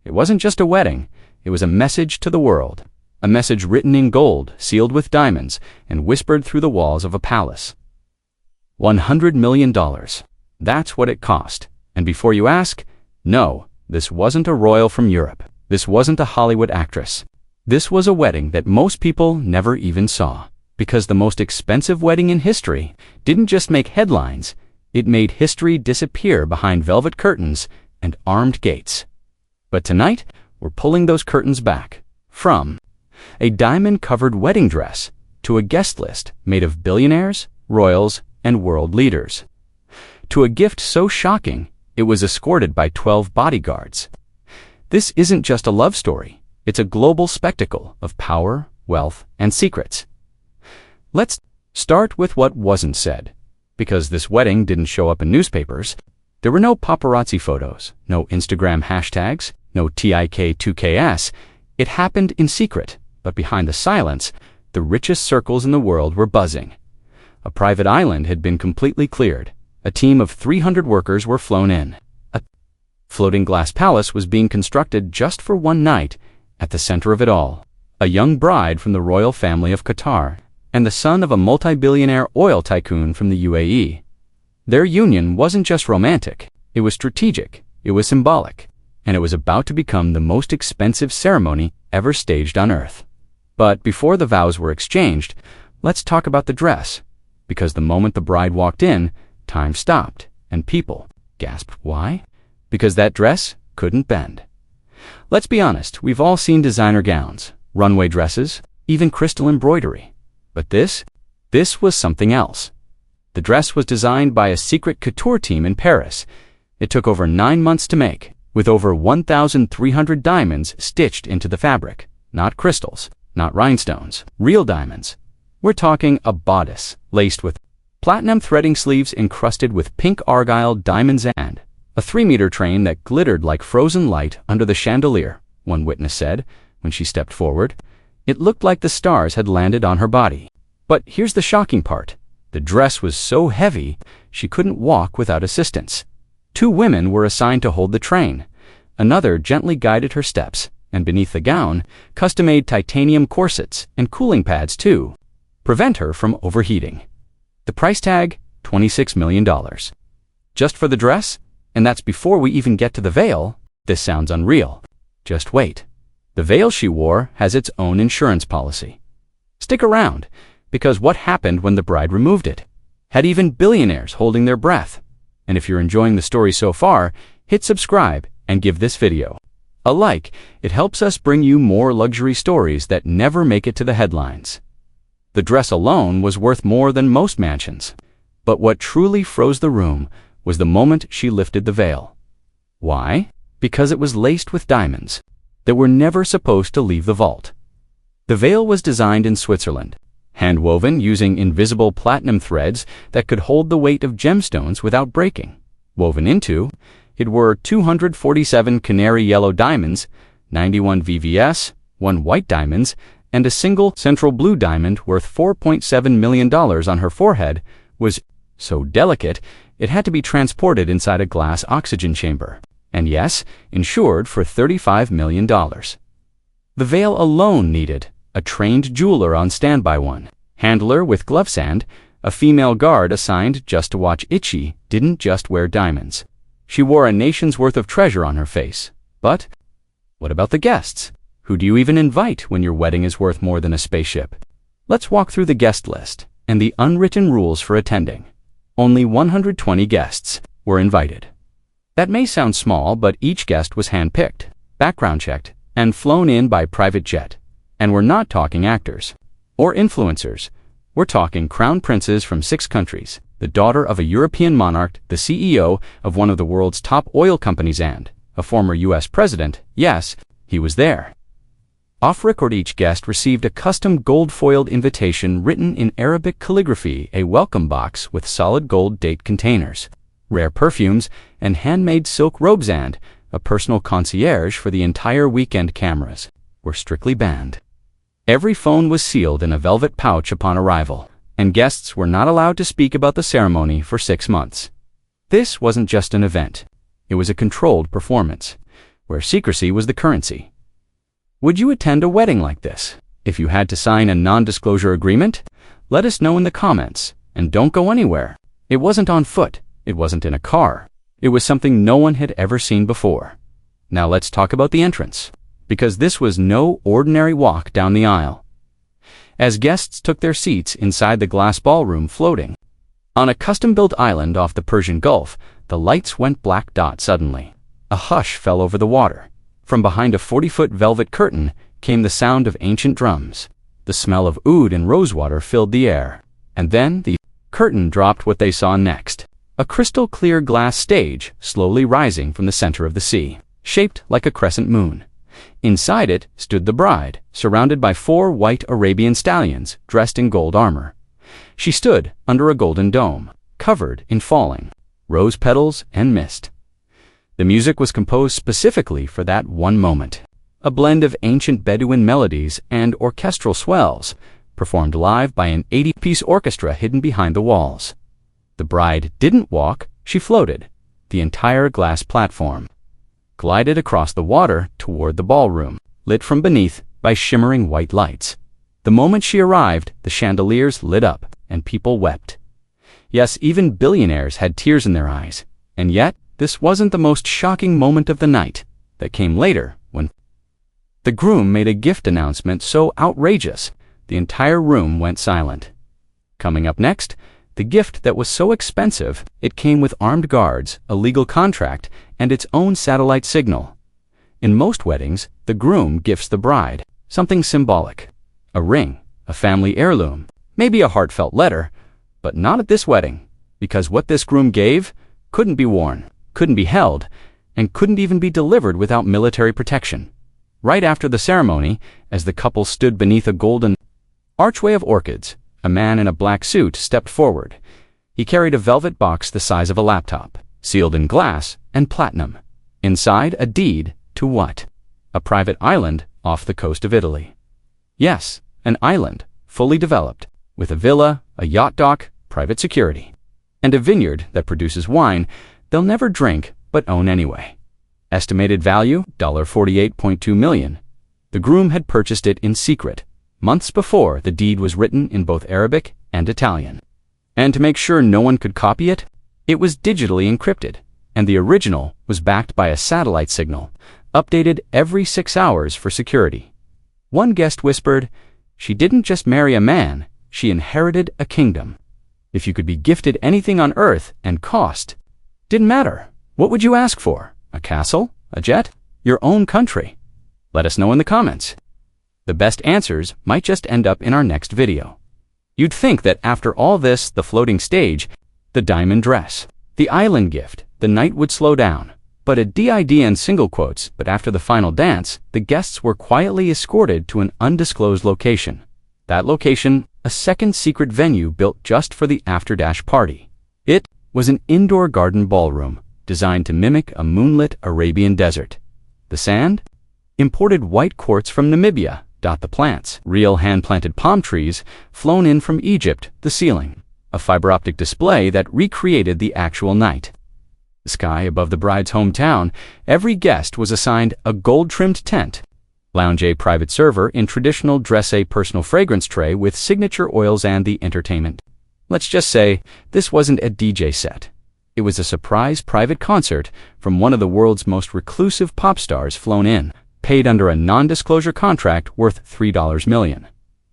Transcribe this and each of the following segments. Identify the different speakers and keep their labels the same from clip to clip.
Speaker 1: It wasn't just a wedding, it was a message to the world. A message written in gold, sealed with diamonds, and whispered through the walls of a palace. $100 million. That's what it cost. And before you ask, no, this wasn't a royal from Europe. This wasn't a Hollywood actress. This was a wedding that most people never even saw. Because the most expensive wedding in history didn't just make headlines, it made history disappear behind velvet curtains and armed gates. But tonight, we're pulling those curtains back. From a diamond-covered wedding dress to a guest list made of billionaires, royals, and world leaders. To a gift so shocking, it was escorted by 12 bodyguards. This isn't just a love story, it's a global spectacle of power, wealth, and secrets. Let's start with what wasn't said. Because this wedding didn't show up in newspapers, there were no paparazzi photos, no Instagram hashtags, no TIK2KS. It happened in secret, but behind the silence, the richest circles in the world were buzzing. A private island had been completely cleared. A team of 300 workers were flown in. A floating glass palace was being constructed just for one night. At the center of it all, a young bride from the royal family of Qatar and the son of a multi-billionaire oil tycoon from the UAE. Their union wasn't just romantic, it was strategic, it was symbolic, and it was about to become the most expensive ceremony ever staged on Earth. But before the vows were exchanged, let's talk about the dress. Because the moment the bride walked in, time stopped, and people gasped. Why? Because that dress couldn't bend. Let's be honest, we've all seen designer gowns, runway dresses, even crystal embroidery. But this was something else. The dress was designed by a secret couture team in Paris. It took over 9 months to make, with over 1,300 diamonds stitched into the fabric. Not crystals, not rhinestones, real diamonds. We're talking a bodice laced with platinum threading sleeves encrusted with pink argyle diamonds and a 3-meter train that glittered like frozen light under the chandelier, one witness said when she stepped forward. It looked like the stars had landed on her body. But here's the shocking part. The dress was so heavy, she couldn't walk without assistance. 2 women were assigned to hold the train. Another gently guided her steps, and beneath the gown, custom-made titanium corsets and cooling pads to prevent her from overheating. The price tag, $26 million. Just for the dress? And that's before we even get to the veil. This sounds unreal. Just wait. The veil she wore has its own insurance policy. Stick around, because what happened when the bride removed it? Had even billionaires holding their breath. And if you're enjoying the story so far, hit subscribe and give this video a like. It helps us bring you more luxury stories that never make it to the headlines. The dress alone was worth more than most mansions. But what truly froze the room was the moment she lifted the veil. Why? Because it was laced with diamonds that were never supposed to leave the vault. The veil was designed in Switzerland, hand-woven using invisible platinum threads that could hold the weight of gemstones without breaking. Woven into, it were 247 canary yellow diamonds, 91 VVS, 1 white diamonds, and a single central blue diamond worth $4.7 million on her forehead was so delicate it had to be transported inside a glass oxygen chamber. And yes, insured for $35 million. The veil alone needed a trained jeweler on standby, one handler with glove sand, a female guard assigned just to watch. Itchy didn't just wear diamonds. She wore a nation's worth of treasure on her face. But what about the guests? Who do you even invite when your wedding is worth more than a spaceship? Let's walk through the guest list and the unwritten rules for attending. Only 120 guests were invited. That may sound small, but each guest was handpicked, background checked, and flown in by private jet. And we're not talking actors or influencers. We're talking crown princes from 6 countries, the daughter of a European monarch, the CEO of one of the world's top oil companies, and a former US president. Yes, he was there. Off record, each guest received a custom gold-foiled invitation written in Arabic calligraphy, a welcome box with solid gold date containers, rare perfumes, and handmade silk robes, and a personal concierge for the entire weekend. Cameras were strictly banned. Every phone was sealed in a velvet pouch upon arrival, and guests were not allowed to speak about the ceremony for 6 months. This wasn't just an event. It was a controlled performance. where secrecy was the currency. Would you attend a wedding like this? If you had to sign a non-disclosure agreement, let us know in the comments, and don't go anywhere. It wasn't on foot, it wasn't in a car. It was something no one had ever seen before. Now let's talk about the entrance, because this was no ordinary walk down the aisle. As guests took their seats inside the glass ballroom floating on a custom-built island off the Persian Gulf, the lights went black dot suddenly. A hush fell over the water. From behind a 40-foot velvet curtain came the sound of ancient drums. The smell of oud and rosewater filled the air. And then the curtain dropped what they saw next. A crystal-clear glass stage slowly rising from the center of the sea, shaped like a crescent moon. Inside it stood the bride, surrounded by 4 white Arabian stallions dressed in gold armor. She stood under a golden dome, covered in falling rose petals and mist. The music was composed specifically for that one moment. A blend of ancient Bedouin melodies and orchestral swells, performed live by an 80-piece orchestra hidden behind the walls. The bride didn't walk, she floated. The entire glass platform glided across the water toward the ballroom, lit from beneath by shimmering white lights. The moment she arrived, the chandeliers lit up, and people wept. Yes, even billionaires had tears in their eyes. And yet, this wasn't the most shocking moment of the night. That came later, when the groom made a gift announcement so outrageous, the entire room went silent. Coming up next, the gift that was so expensive, it came with armed guards, a legal contract, and its own satellite signal. In most weddings, the groom gifts the bride something symbolic. A ring, a family heirloom, maybe a heartfelt letter, but not at this wedding, because what this groom gave couldn't be worn, couldn't be held, and couldn't even be delivered without military protection. Right after the ceremony, as the couple stood beneath a golden archway of orchids, a man in a black suit stepped forward. He carried a velvet box the size of a laptop, sealed in glass and platinum. Inside, a deed to what? A private island off the coast of Italy. Yes, an island, fully developed, with a villa, a yacht dock, private security, and a vineyard that produces wine they'll never drink but own anyway. Estimated value, $48.2 million. The groom had purchased it in secret, months before the deed was written in both Arabic and Italian. And to make sure no one could copy it, it was digitally encrypted, and the original was backed by a satellite signal, updated every 6 hours for security. One guest whispered, "She didn't just marry a man, she inherited a kingdom." If you could be gifted anything on Earth and cost, didn't matter. What would you ask for? A castle? A jet? Your own country? Let us know in the comments. The best answers might just end up in our next video. You'd think that after all this, the floating stage, the diamond dress, the island gift, the night would slow down. But a DID in single quotes, but after the final dance, the guests were quietly escorted to an undisclosed location. That location, a second secret venue built just for the after-dash party. It was an indoor garden ballroom, designed to mimic a moonlit Arabian desert. The sand? Imported white quartz from Namibia. The plants, real hand-planted palm trees, flown in from Egypt. The ceiling, a fiber optic display that recreated the actual night. The sky above the bride's hometown, every guest was assigned a gold-trimmed tent. Lounge A private server in traditional dress A personal fragrance tray with signature oils and the entertainment. Let's just say, this wasn't a DJ set. It was a surprise private concert from one of the world's most reclusive pop stars flown in, paid under a non-disclosure contract worth $3 million.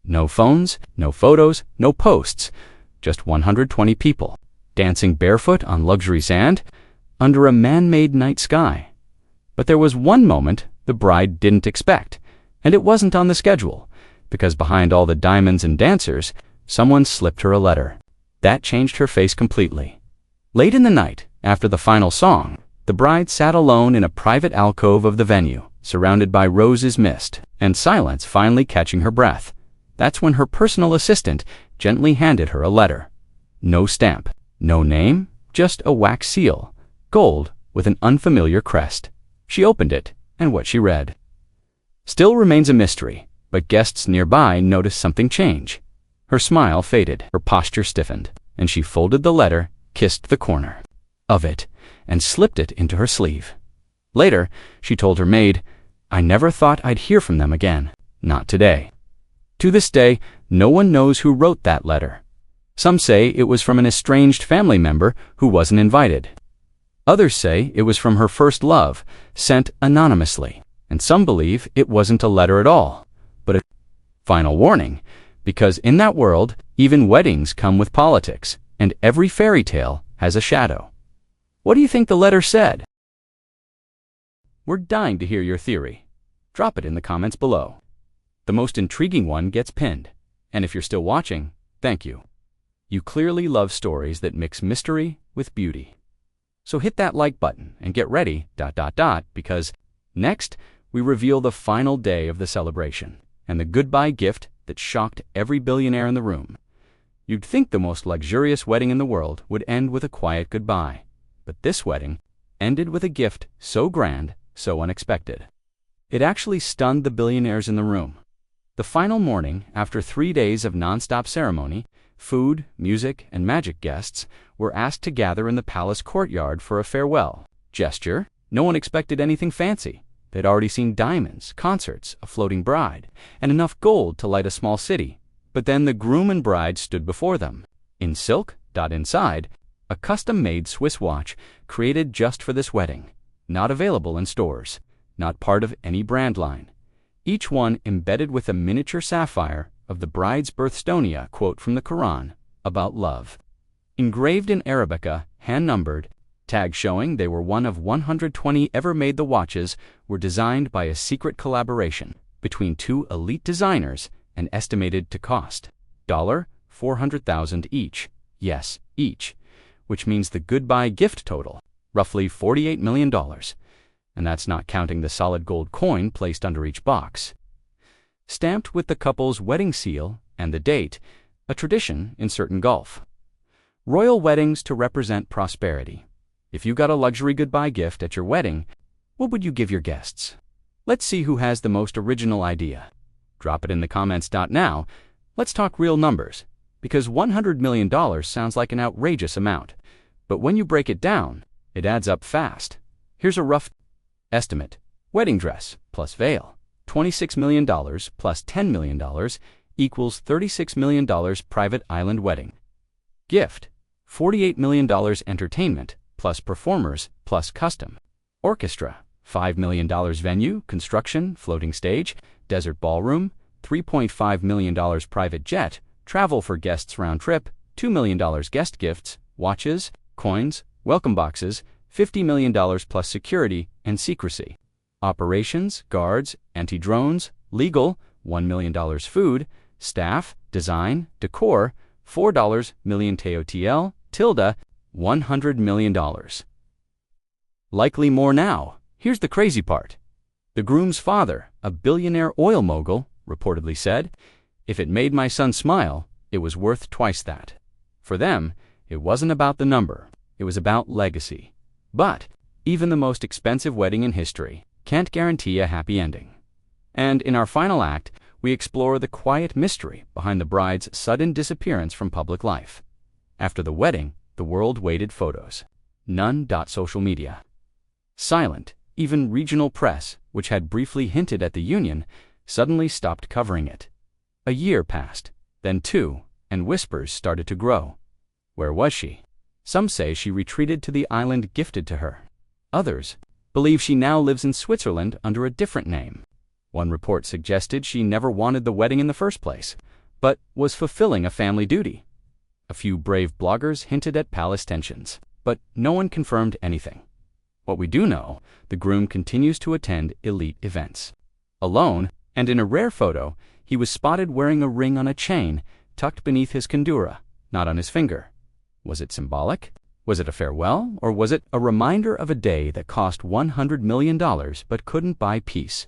Speaker 1: No phones, no photos, no posts, just 120 people, dancing barefoot on luxury sand, under a man-made night sky. But there was one moment the bride didn't expect, and it wasn't on the schedule, because behind all the diamonds and dancers, someone slipped her a letter. That changed her face completely. Late in the night, after the final song, the bride sat alone in a private alcove of the venue, surrounded by roses mist, and silence finally catching her breath. That's when her personal assistant gently handed her a letter. No stamp, no name, just a wax seal, gold with an unfamiliar crest. She opened it, and what she read still remains a mystery, but guests nearby noticed something change. Her smile faded, her posture stiffened, and she folded the letter, kissed the corner of it, and slipped it into her sleeve. Later, she told her maid, "I never thought I'd hear from them again. Not today." To this day, no one knows who wrote that letter. Some say it was from an estranged family member who wasn't invited. Others say it was from her first love, sent anonymously. And some believe it wasn't a letter at all, but a final warning, because in that world, even weddings come with politics, and every fairy tale has a shadow. What do you think the letter said? We're dying to hear your theory. Drop it in the comments below. The most intriguing one gets pinned. And if you're still watching, thank you. You clearly love stories that mix mystery with beauty. So hit that like button and get ready, because next, we reveal the final day of the celebration and the goodbye gift that shocked every billionaire in the room. You'd think the most luxurious wedding in the world would end with a quiet goodbye, but this wedding ended with a gift so grand, so unexpected. It actually stunned the billionaires in the room. The final morning, after 3 days of non-stop ceremony, food, music, and magic guests were asked to gather in the palace courtyard for a farewell gesture. No one expected anything fancy. They'd already seen diamonds, concerts, a floating bride, and enough gold to light a small city. But then the groom and bride stood before them. In silk, inside, a custom-made Swiss watch created just for this wedding, not available in stores, not part of any brand line. Each one embedded with a miniature sapphire of the bride's birthstonia quote from the Quran about love. Engraved in Arabica, hand-numbered, tags showing they were one of 120 ever made. The watches were designed by a secret collaboration between 2 elite designers and estimated to cost $400,000 each. Yes, each, which means the goodbye gift total, roughly $48 million. And that's not counting the solid gold coin placed under each box. Stamped with the couple's wedding seal and the date, a tradition in certain Gulf. Royal weddings to represent prosperity. If you got a luxury goodbye gift at your wedding, what would you give your guests? Let's see who has the most original idea. Drop it in the comments. Now, let's talk real numbers, because $100 million sounds like an outrageous amount. But when you break it down, it adds up fast. Here's a rough estimate. Wedding dress plus veil, $26 million plus $10 million equals $36 million. Private island wedding. Gift, $48 million. Entertainment plus performers plus custom. Orchestra, $5 million. Venue, construction, floating stage, desert ballroom, $3.5 million. Private jet, travel for guests round trip, $2 million. Guest gifts, watches, coins, welcome boxes, $50 million plus security and secrecy. Operations, guards, anti-drones, legal, $1 million. Food, staff, design, decor, $4 million. TOTL, $100 million. Likely more now. Here's the crazy part. The groom's father, a billionaire oil mogul, reportedly said, "If it made my son smile, it was worth twice that." For them, it wasn't about the number. It was about legacy. But even the most expensive wedding in history can't guarantee a happy ending. And in our final act, we explore the quiet mystery behind the bride's sudden disappearance from public life. After the wedding, the world waited photos. None. Social media. Silent. Even regional press, which had briefly hinted at the union, suddenly stopped covering it. A year passed, then 2, and whispers started to grow. Where was she? Some say she retreated to the island gifted to her. Others believe she now lives in Switzerland under a different name. One report suggested she never wanted the wedding in the first place, but was fulfilling a family duty. A few brave bloggers hinted at palace tensions, but no one confirmed anything. What we do know, the groom continues to attend elite events. Alone, and in a rare photo, he was spotted wearing a ring on a chain tucked beneath his kandura, not on his finger. Was it symbolic? Was it a farewell? Or was it a reminder of a day that cost $100 million but couldn't buy peace?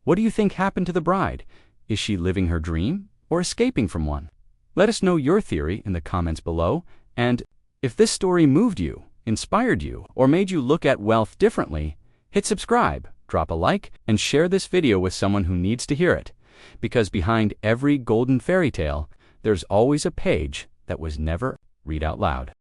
Speaker 1: What do you think happened to the bride? Is she living her dream or escaping from one? Let us know your theory in the comments below, and if this story moved you, inspired you, or made you look at wealth differently, hit subscribe, drop a like, and share this video with someone who needs to hear it. Because behind every golden fairy tale, there's always a page that was never read out loud.